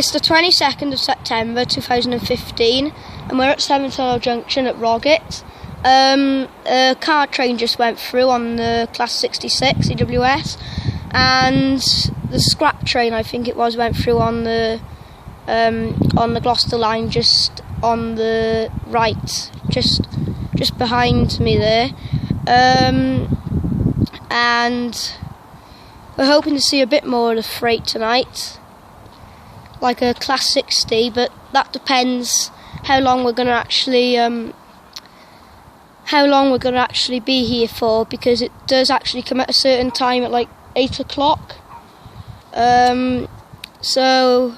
It's the 22nd of September 2015 and we're at severn Junction at Roggett. A car train just went through on the Class 66 EWS, and the scrap train, I think it was, went through on the Gloucester line, just on the right, just behind me there. And we're hoping to see a bit more of the freight tonight, like a Class 60, but that depends how long we're going to actually be here for, because it does actually come at a certain time at like 8 o'clock. So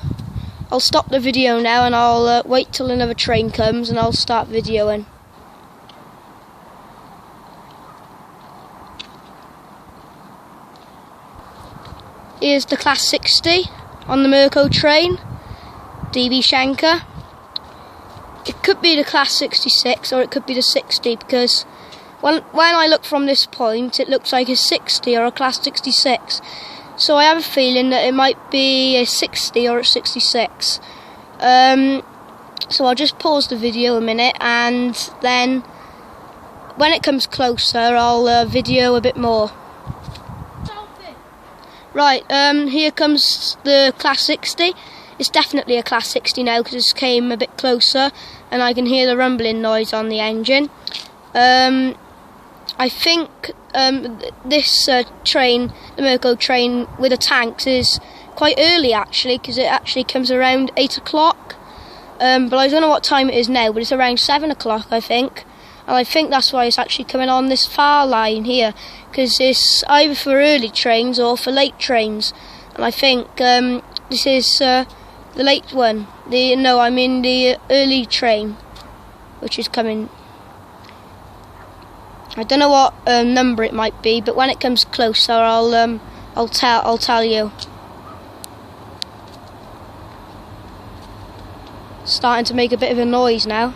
I'll stop the video now and I'll wait till another train comes and I'll start videoing. Here's the Class 60 on the Mirco train, DB Schenker. It could be the Class 66 or it could be the 60, because when I look from this point it looks like a 60 or a Class 66. So I have a feeling that it might be a 60 or a 66. So I'll just pause the video a minute, and then when it comes closer I'll video a bit more. Right, here comes the Class 60. It's definitely a Class 60 now because it came a bit closer and I can hear the rumbling noise on the engine. I think this train, the Mirco train with the tanks, is quite early actually, because it actually comes around 8 o'clock. But I don't know what time it is now, but it's around 7 o'clock I think. And I think that's why it's actually coming on this far line here, because it's either for early trains or for late trains. And I think this is the late one. The early train, which is coming. I don't know what number it might be, but when it comes closer, I'll tell you. Starting to make a bit of a noise now.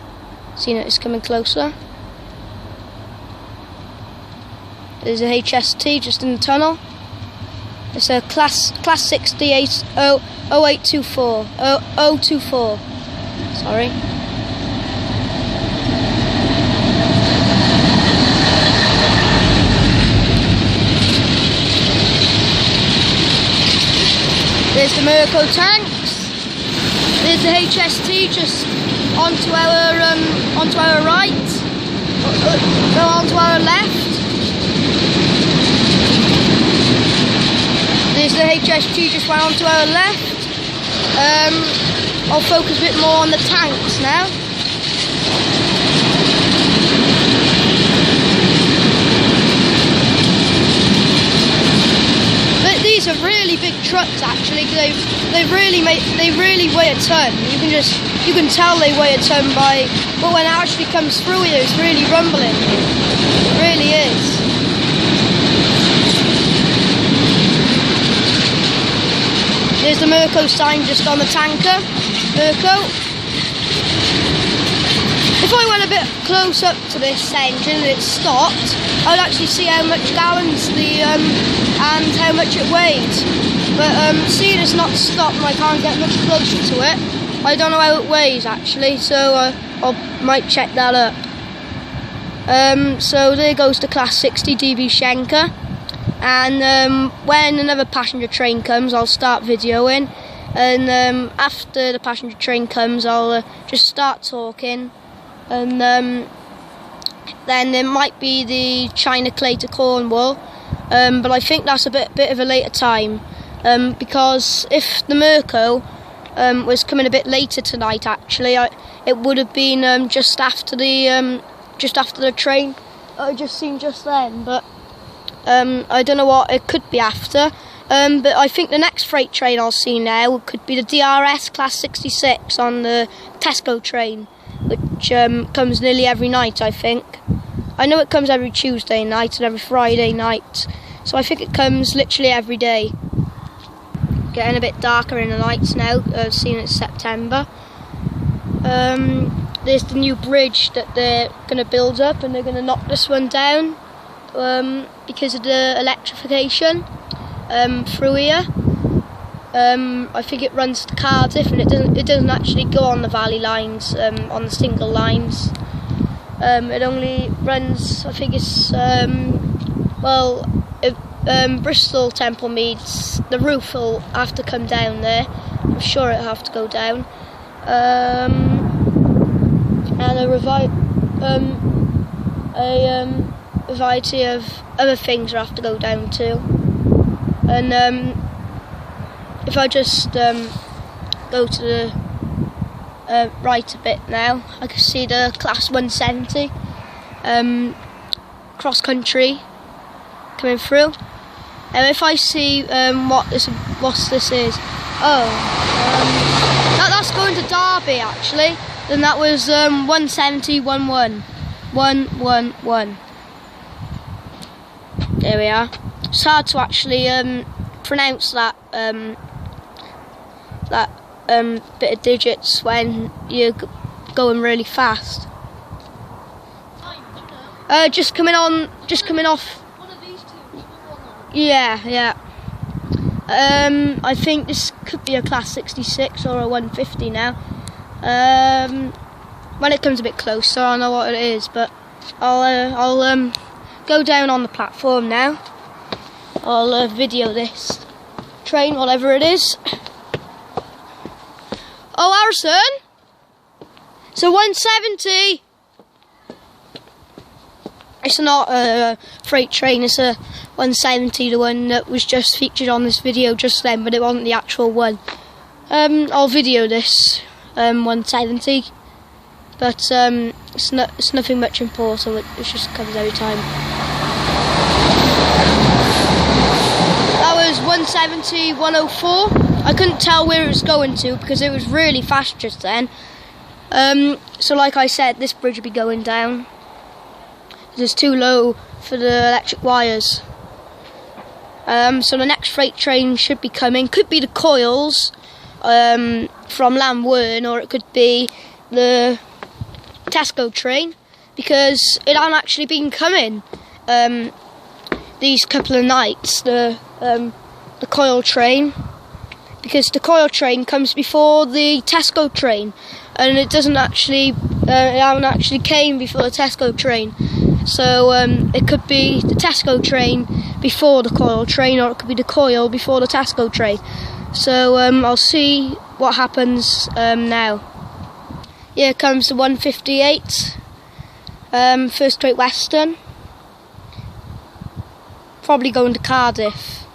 Seeing that it's coming closer. There's a HST just in the tunnel. It's a Class 68 0824 024. Sorry. There's the Mirco tanks. There's the HST just onto our right. No, onto our left. There's the HST just went onto our left. I'll focus a bit more on the tanks now. But these are really big trucks actually. They really weigh a ton. You can tell they weigh a ton but when it actually comes through here, it's really rumbling. It really is. There's the Mirco sign just on the tanker, Mirco. If I went a bit close up to this engine and it stopped, I'd actually see how much gallons and how much it weighed. But seeing it's not stopped and I can't get much closer to it, I don't know how it weighs actually, so I might check that up. So there goes the Class 60 DB Schenker. And when another passenger train comes, I'll start videoing, and after the passenger train comes, I'll just start talking, and then there might be the China Clay to Cornwall, but I think that's a bit of a later time, because if the Mirco was coming a bit later tonight, actually, it would have been just after the train I just seen just then, but. I don't know what it could be after, but I think the next freight train I'll see now could be the DRS Class 66 on the Tesco train, which comes nearly every night, I think. I know it comes every Tuesday night and every Friday night, so I think it comes literally every day. Getting a bit darker in the nights now, seeing it's September. There's the new bridge that they're going to build up, and they're going to knock this one down. Because of the electrification through here. I think it runs to Cardiff, and it doesn't actually go on the Valley lines, on the single lines. It only runs, I think it's Bristol Temple Meads. The roof will have to come down there. I'm sure it'll have to go down. And a variety of other things will have to go down too. And if I just go to the right a bit now, I can see the class 170 cross country coming through. And if I see what this is, that's going to Derby actually. Then that was 170 11 111. There we are. It's hard to actually pronounce that bit of digits when you're going really fast. Just coming off. One of these two. Yeah. I think this could be a class 66 or a 150 now. When it comes a bit closer, I'll know what it is. But I'll go down on the platform now. I'll video this train, whatever it is. Oh, Harrison! It's a 170! It's not a freight train, it's a 170, the one that was just featured on this video just then, but it wasn't the actual one. I'll video this 170, but it's nothing much important, it just comes every time. That was 170 104. I couldn't tell where it was going to because it was really fast just then. So like I said, this bridge will be going down. It's too low for the electric wires. So the next freight train should be coming. Could be the coils from Lamwern, or it could be the Tesco train, because it hasn't actually been coming these couple of nights. The coil train. Because the coil train comes before the Tesco train, and it hasn't actually came before the Tesco train. So it could be the Tesco train before the coil train, or it could be the coil before the Tesco train. So I'll see what happens now. Here comes the 158, First Great Western, probably going to Cardiff.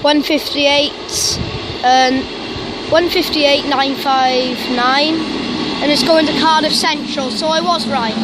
One 158 959, and it's going to Cardiff Central, so I was right.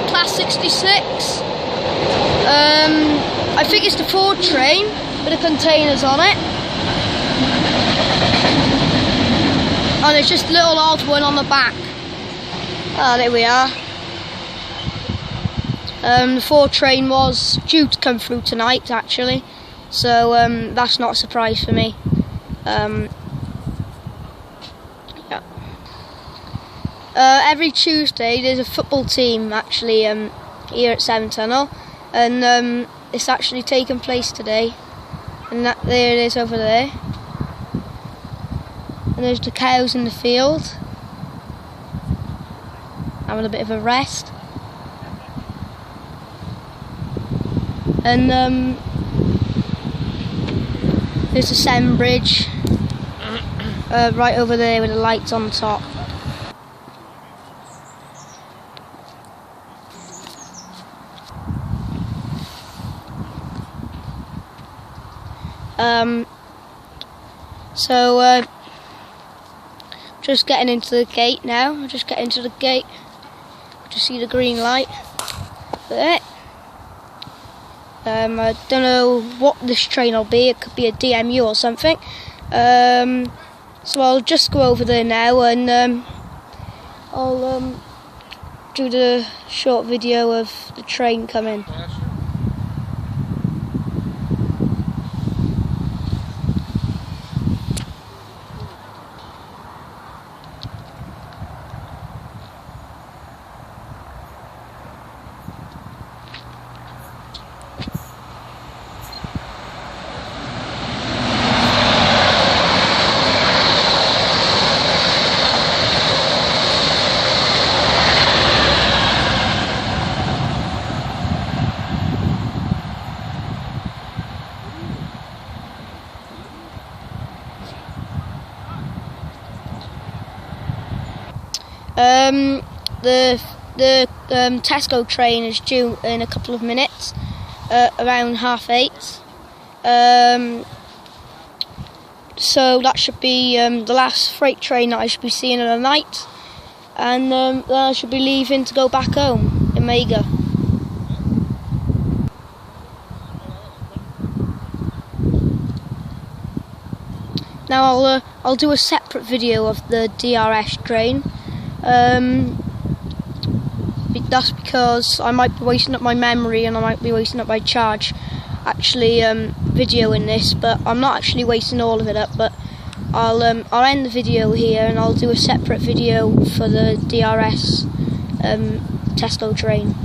Class 66. I think it's the Ford train with the containers on it. And it's just a little odd one on the back. Ah, there we are. The Ford train was due to come through tonight, actually. So that's not a surprise for me. Yeah. Every Tuesday there's a football team actually here at Severn Tunnel, and it's actually taking place today. And there it is over there. And there's the cows in the field, having a bit of a rest. And there's the Severn Bridge right over there with the lights on top. Just getting into the gate now. Just getting into the gate. Just see the green light there. I don't know what this train will be. It could be a DMU or something. So I'll just go over there now, and I'll do the short video of the train coming. The Tesco train is due in a couple of minutes, around 8:30. So that should be the last freight train that I should be seeing in the night, and then I should be leaving to go back home in Mega. Now I'll do a separate video of the DRS train. That's because I might be wasting up my memory, and I might be wasting up my charge actually videoing this, but I'm not actually wasting all of it up. But I'll end the video here, and I'll do a separate video for the DRS Tesco train.